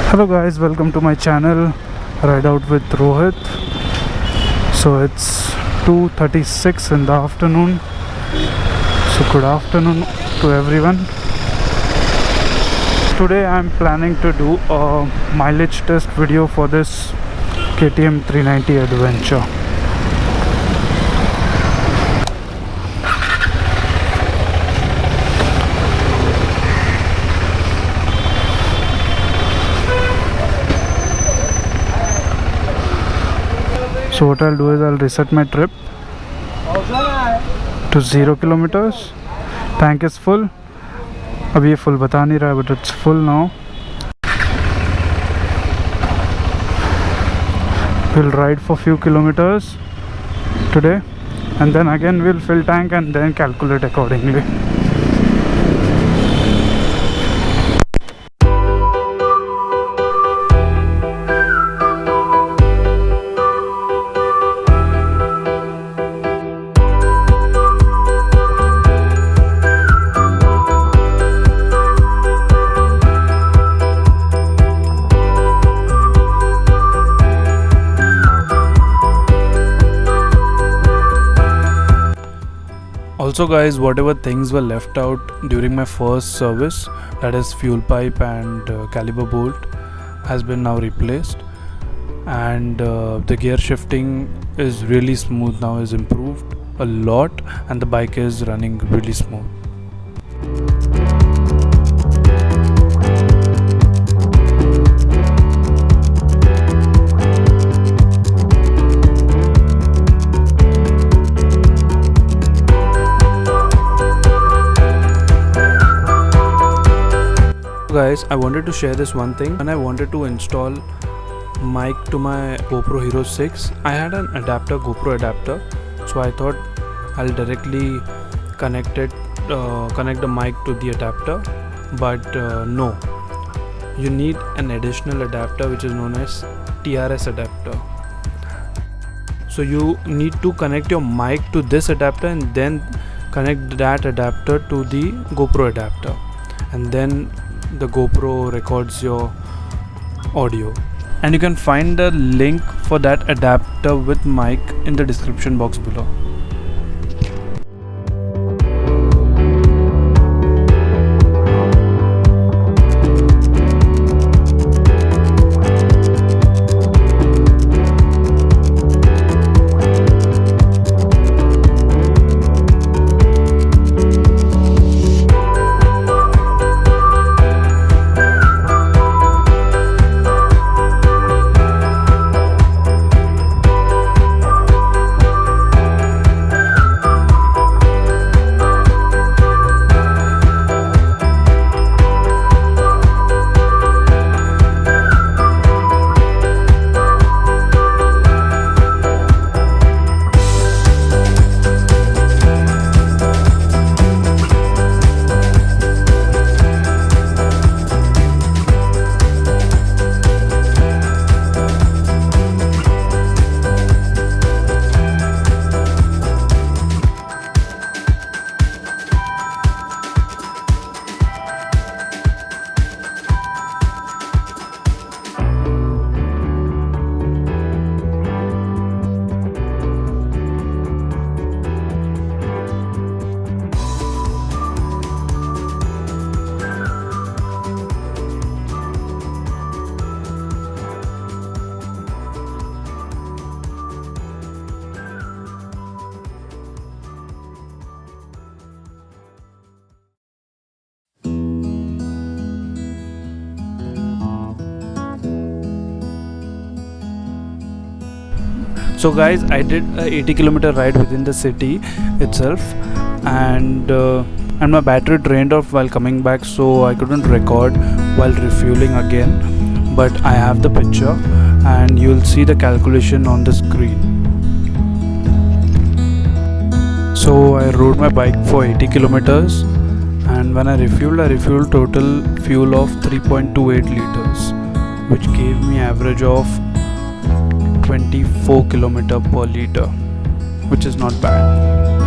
Hello guys, welcome to my channel Rideout with Rohit. So it's 2:36 in the afternoon. So good afternoon to everyone. Today I'm planning to do a mileage test video for this KTM 390 adventure. So what I'll do is I'll reset my trip to 0 kilometers. Tank is full. अभी ये full बता नहीं रहा है, but it's full now. We'll ride for few kilometers today, and then again we'll fill tank and then calculate accordingly. Also guys, whatever things were left out during my first service, that is fuel pipe and caliper bolt, has been now replaced, and the gear shifting is really smooth now, is improved a lot, and the bike is running really smooth. Guys, I wanted to share this one thing. When I wanted to install mic to my GoPro Hero 6, I had an adapter, GoPro adapter, so I thought I'll directly connect the mic to the adapter, but no, you need an additional adapter which is known as Trrs adapter. So you need to connect your mic to this adapter and then connect that adapter to the GoPro adapter, and then the GoPro records your audio. And you can find the link for that adapter with mic in the description box below. So guys, I did a 80-kilometer ride within the city itself, and my battery drained off while coming back, so I couldn't record while refueling again, but I have the picture and you'll see the calculation on the screen. So I rode my bike for 80 kilometers, and when I refueled total fuel of 3.28 liters, which gave me average of 24 km per liter, which is not bad.